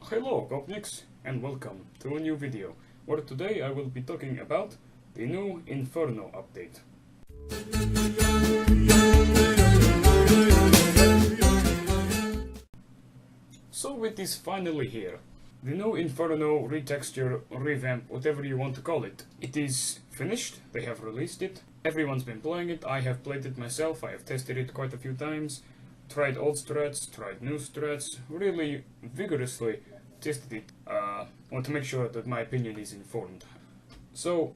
Hello Gopniks, and welcome to a new video, where today I will be talking about the new Inferno update. So it is finally here. The new Inferno retexture, revamp, whatever you want to call it. It is finished, they have released it, everyone's been playing it, I have played it myself, I have tested it quite a few times, tried old strats, tried new strats, really vigorously tested it. Want to make sure that my opinion is informed. So,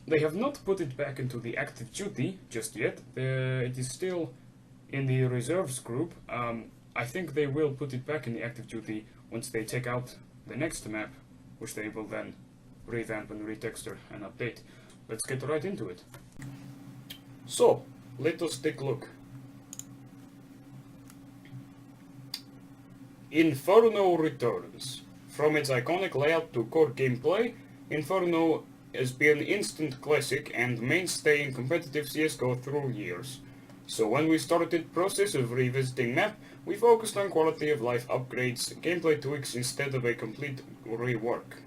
they have not put it back into the active duty just yet. It is still in the reserves group. I think they will put it back in the active duty once they take out the next map, which they will then revamp and retexture and update. Let's get right into it. So, let us take a look. Inferno returns. From its iconic layout to core gameplay, Inferno has been instant classic and mainstay in competitive CSGO through years. So when we started the process of revisiting map, we focused on quality of life upgrades, gameplay tweaks instead of a complete rework.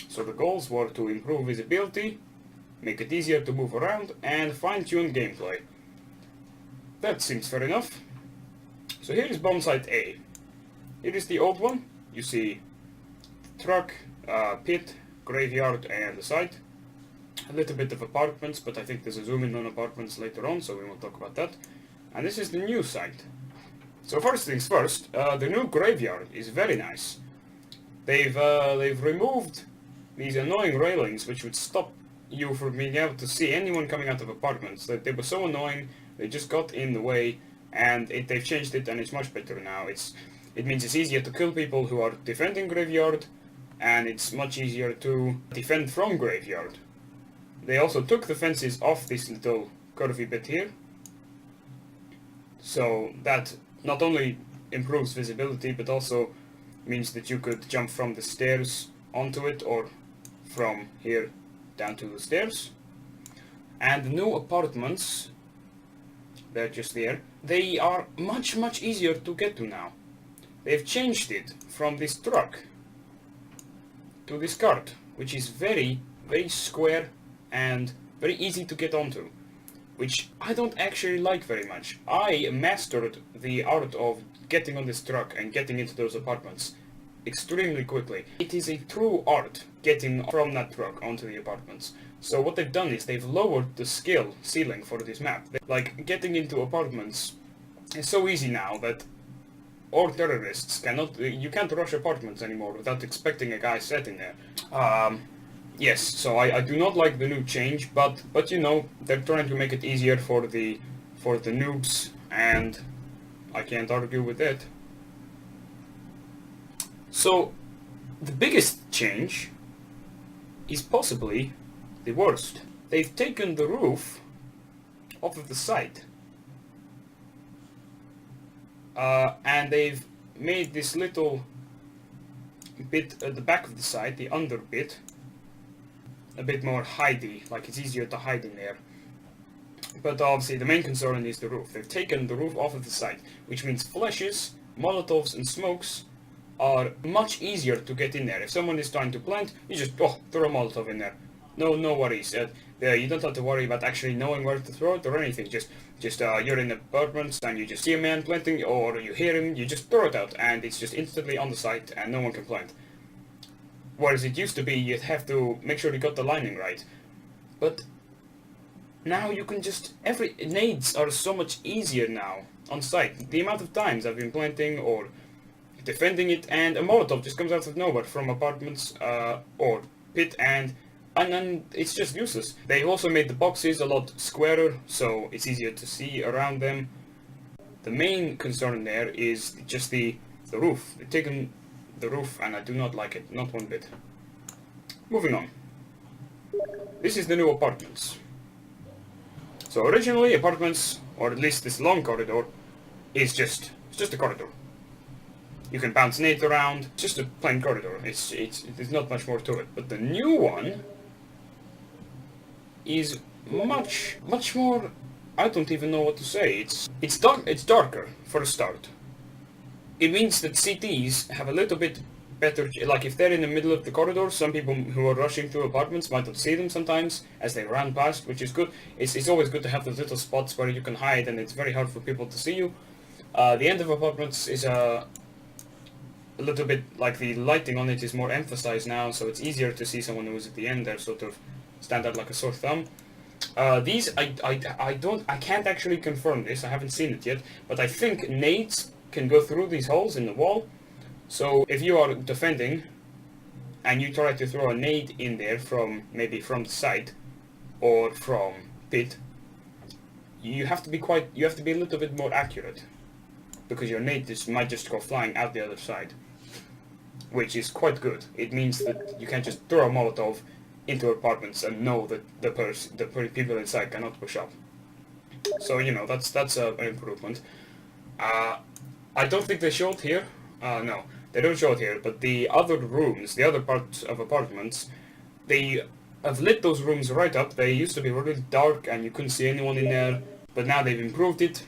So the goals were to improve visibility, make it easier to move around, and fine-tune gameplay. That seems fair enough. So here is bomb site A. Here is the old one. You see truck, pit, graveyard, and the site. A little bit of apartments, but I think there's a zoom in on apartments later on, so we won't talk about that. And this is the new site. So first things first, the new graveyard is very nice. They've removed these annoying railings which would stop you from being able to see anyone coming out of apartments. They were so annoying, they just got in the way, and they've changed it and it's much better now. It means it's easier to kill people who are defending graveyard, and it's much easier to defend from graveyard. They also took the fences off this little curvy bit here, so that not only improves visibility but also means that you could jump from the stairs onto it or from here down to the stairs. And the new apartments, they're just there, they are much easier to get to now. They've changed it from this truck to this cart, which is very square and very easy to get onto, which I don't actually like very much. I mastered the art of getting on this truck and getting into those apartments extremely quickly. It is a true art getting from that truck onto the apartments. So what they've done is they've lowered the skill ceiling for this map. Like, getting into apartments is so easy now that all terrorists cannot, you can't rush apartments anymore without expecting a guy sitting there. Yes, so I do not like the new change, but you know, they're trying to make it easier for the noobs, and I can't argue with that. So the biggest change is possibly the worst. They've taken the roof off of the site. And they've made this little bit at the back of the site, the under bit, a bit more hidey, like it's easier to hide in there. But obviously the main concern is the roof. They've taken the roof off of the site, which means flashes, molotovs and smokes are much easier to get in there. If someone is trying to plant, you just throw a molotov in there. No worries. You don't have to worry about actually knowing where to throw it or anything. Just you're in the apartments and you just see a man planting, or you hear him, you just throw it out, and it's just instantly on the site and no one can plant. Whereas it used to be you'd have to make sure you got the lining right. But now you can just, nades are so much easier now on site. The amount of times I've been planting or defending it and a molotov just comes out of nowhere from apartments or pit, and it's just useless. They've also made the boxes a lot squarer, so it's easier to see around them. The main concern there is just the roof. They've taken the roof and I do not like it, not one bit. Moving on. This is the new apartments. So originally apartments, or at least this long corridor, is just a corridor. You can bounce nades around, just a plain corridor. There's not much more to it. But the new one is much more, I don't even know what to say. It's darker for a start. It means that CTs have a little bit better, like if they're in the middle of the corridor, some people who are rushing through apartments might not see them sometimes as they run past, which is good. It's always good to have those little spots where you can hide and it's very hard for people to see you. The end of apartments is a little bit like the lighting on it is more emphasized now, so it's easier to see someone who's at the end. They sort of stand out like a sore thumb. These I can't actually confirm this. I haven't seen it yet, but I think nades can go through these holes in the wall. So if you are defending and you try to throw a nade in there from maybe from the side or from pit, you have to be a little bit more accurate, because your nade might just go flying out the other side, which is quite good. It means that you can just throw a Molotov into apartments and know that the people inside cannot push up. So you know that's an improvement. I don't think they show it here. No, they don't show it here. But the other rooms, the other parts of apartments, they have lit those rooms right up. They used to be really dark and you couldn't see anyone in there, but now they've improved it.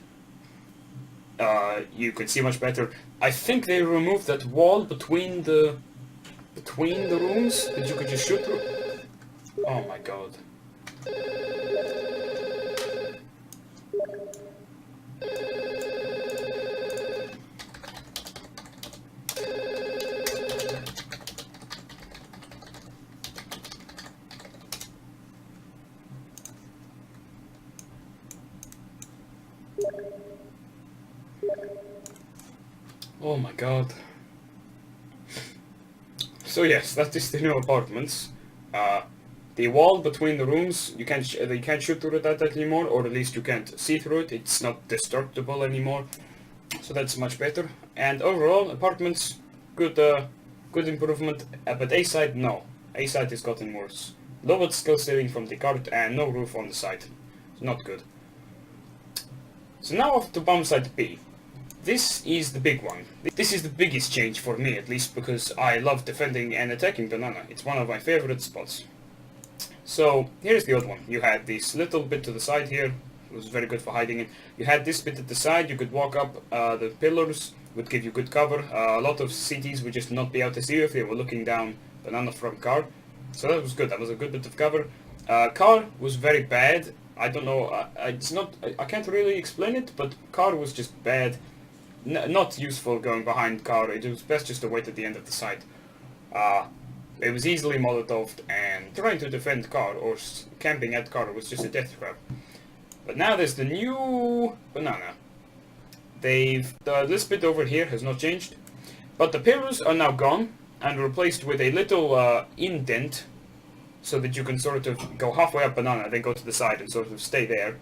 You could see much better. I think they removed that wall between the rooms that you could just shoot through. Oh my god. Oh my god. So yes, that is the new apartments. The wall between the rooms, you can't shoot through that anymore, or at least you can't see through it. It's not destructible anymore, so that's much better. And overall, apartments, good improvement. But A side, no. A side has gotten worse. Lowered skill ceiling from the cart and no roof on the side. It's not good. So now off to bomb site B. This is the big one. This is the biggest change for me, at least, because I love defending and attacking Banana. It's one of my favorite spots. So here's the old one. You had this little bit to the side here. It was very good for hiding it. You had this bit at the side. You could walk up. The pillars would give you good cover. A lot of CTs would just not be able to see you if they were looking down Banana from car. So that was good. That was a good bit of cover. Car was very bad. I don't know. I can't really explain it, but car was just bad. Not useful going behind car. It was best just to wait at the end of the site. It was easily Molotoved, and trying to defend car or camping at car was just a death trap. But now there's the new Banana. This bit over here has not changed, but the pillars are now gone and replaced with a little indent, so that you can sort of go halfway up Banana, then go to the side and sort of stay there.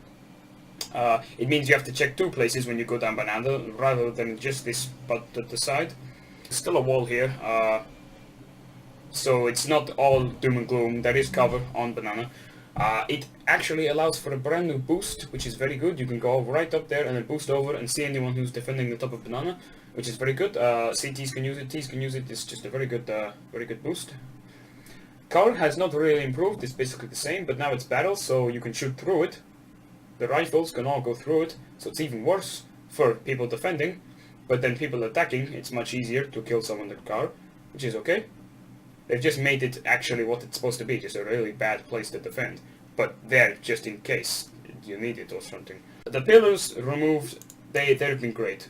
It means you have to check two places when you go down Banando, rather than just this spot at the side. There's still a wall here, so it's not all doom and gloom. There is cover on Banana. It actually allows for a brand new boost, which is very good. You can go right up there and then boost over and see anyone who's defending the top of Banana, which is very good. CTs can use it, Ts can use it. It's just a very good boost. Car has not really improved. It's basically the same, but now it's battle, so you can shoot through it. The rifles can all go through it, so it's even worse for people defending. But then people attacking, it's much easier to kill someone with car, which is okay. They've just made it actually what it's supposed to be, just a really bad place to defend. But there, just in case you need it or something. The pillars removed, they've been great.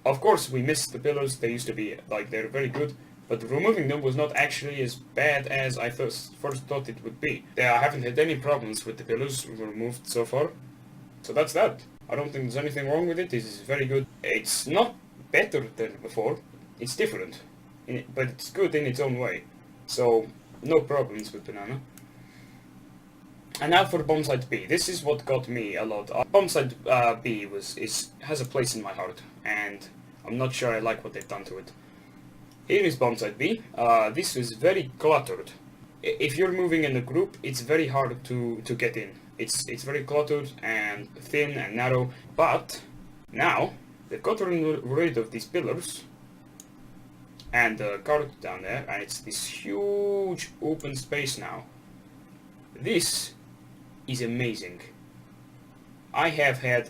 Of course, we missed the pillars. They used to be, like, they're very good. But removing them was not actually as bad as I first thought it would be. I haven't had any problems with the pillars removed so far. So that's that. I don't think there's anything wrong with it. This is very good. It's not better than before. It's different. But it's good in its own way. So, no problems with Banana. And now for Bomb Site B. This is what got me a lot. Bomb Site B has a place in my heart. And I'm not sure I like what they've done to it. Here is Bomb Site B. This is very cluttered. If you're moving in a group, it's very hard to get in. It's very cluttered and thin and narrow. But now they've gotten rid of these pillars and the cart down there, and it's this huge open space now. This is amazing. I have had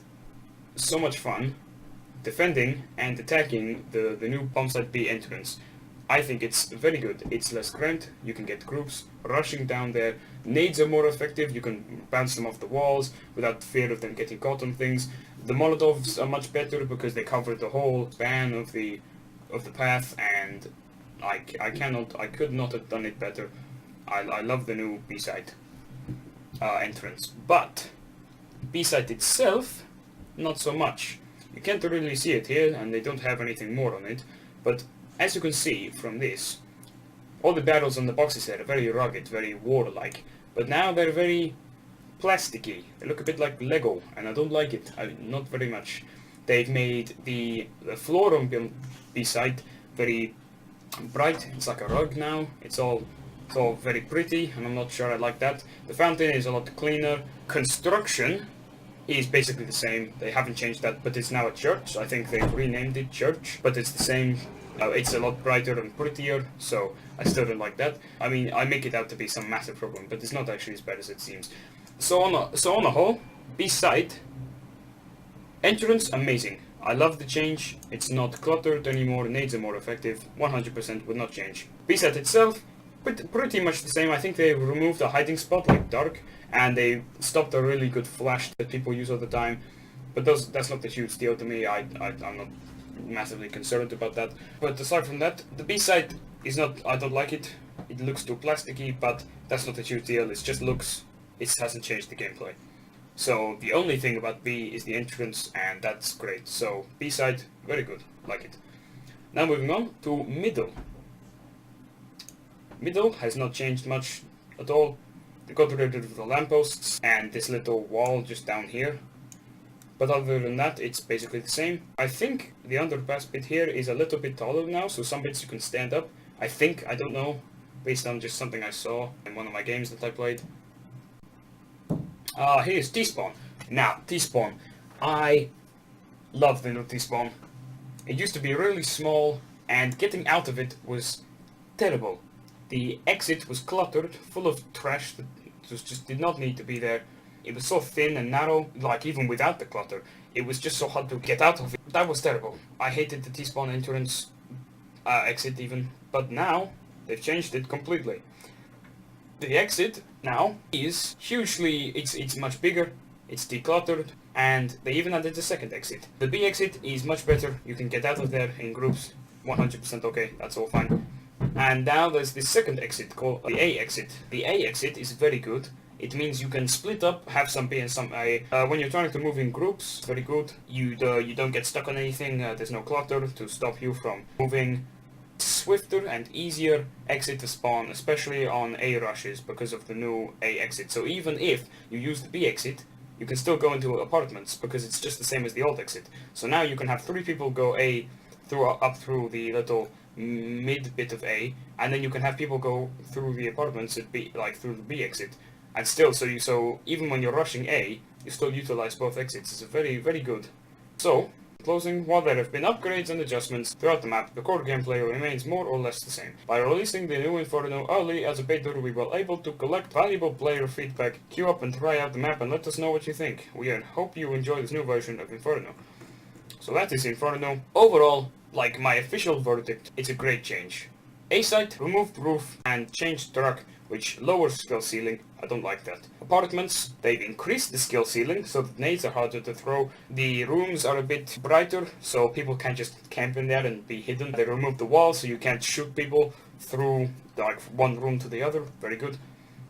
so much fun defending and attacking the new Bomb Site B entrance. I think it's very good. It's less cramped, you can get groups rushing down there, nades are more effective, you can bounce them off the walls without fear of them getting caught on things. The Molotovs are much better because they cover the whole span of the path, and I could not have done it better. I love the new B-side entrance, but B-side itself, not so much. You can't really see it here, and they don't have anything more on it, but as you can see from this, all the battles on the boxes here are very rugged, very warlike, but now they're very plasticky. They look a bit like Lego, and I don't like it. Not very much. They've made the floor on B-side very bright. It's like a rug now. It's all very pretty, and I'm not sure I like that. The fountain is a lot cleaner. Construction is basically the same. They haven't changed that, but it's now a church. I think they've renamed it church, but it's the same. It's a lot brighter and prettier, so I still don't like that. I mean, I make it out to be some massive problem, but it's not actually as bad as it seems. So on a whole, B-side entrance, amazing. I love the change. It's not cluttered anymore. Nades are more effective. 100% would not change. B-side itself, pretty much the same. I think they removed a hiding spot like dark, and they stopped a really good flash that people use all the time. But that's not a huge deal to me. I'm not massively concerned about that. But aside from that, the B-side is not. I don't like it. It looks too plasticky, but that's not a huge deal. It just looks. It hasn't changed the gameplay. So the only thing about B is the entrance, and that's great. So B-side, very good. Like it. Now moving on to middle. Middle has not changed much at all. They got rid of the lampposts and this little wall just down here. But other than that, it's basically the same. I think the underpass bit here is a little bit taller now, so some bits you can stand up. I think, I don't know, based on just something I saw in one of my games that I played. Here's T-spawn. Now, T-spawn. I love the new T-spawn. It used to be really small, and getting out of it was terrible. The exit was cluttered, full of trash that just did not need to be there. It was so thin and narrow, like even without the clutter. It was just so hard to get out of it. That was terrible. I hated the T-spawn entrance, exit even. But now, they've changed it completely. The exit now is hugely, it's much bigger, it's decluttered, and they even added a second exit. The B exit is much better. You can get out of there in groups, 100% okay, that's all fine. And now there's this second exit called the A exit. The A exit is very good. It means you can split up, have some B and some A. When you're trying to move in groups, very good. You don't get stuck on anything. There's no clutter to stop you from moving. Swifter and easier exit to spawn, especially on A rushes because of the new A exit. So even if you use the B exit, you can still go into apartments because it's just the same as the old exit. So now you can have 3 people go A up through the little mid bit of A, and then you can have people go through the apartments at B, like through the B exit, and still so even when you're rushing A, you still utilize both exits. It's a very, very good. So closing, while there have been upgrades and adjustments throughout the map, the core gameplay remains more or less the same. By releasing the new Infernew early as a beta, we were able to collect valuable player feedback, queue up and try out the map, and let us know what you think. We hope you enjoy this new version of Infernew. So that is Infernew. Overall, like my official verdict, it's a great change. A-site removed roof and changed truck, which lowers skill ceiling. I don't like that. Apartments, they've increased the skill ceiling so that nades are harder to throw. The rooms are a bit brighter, so people can't just camp in there and be hidden. They removed the wall so you can't shoot people through like one room to the other. Very good.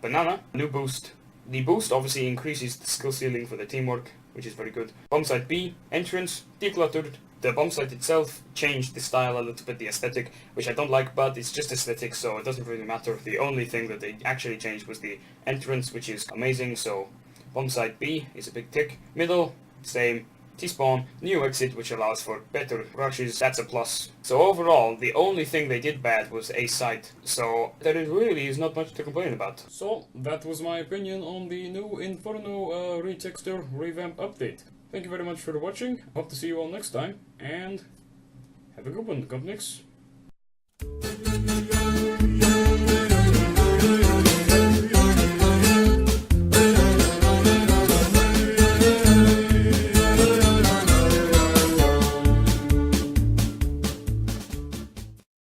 Banana, new boost. The boost obviously increases the skill ceiling for the teamwork, which is very good. Bomb site B, entrance, decluttered. The bomb site itself changed the style a little bit, the aesthetic, which I don't like, but it's just aesthetic, so it doesn't really matter. The only thing that they actually changed was the entrance, which is amazing, so bomb site B is a big tick. Middle, same. T-spawn, new exit, which allows for better rushes, that's a plus. So overall, the only thing they did bad was a site, so there really is not much to complain about. So, that was my opinion on the new Inferno retexture revamp update. Thank you very much for watching, hope to see you all next time, and have a good one, Compnix.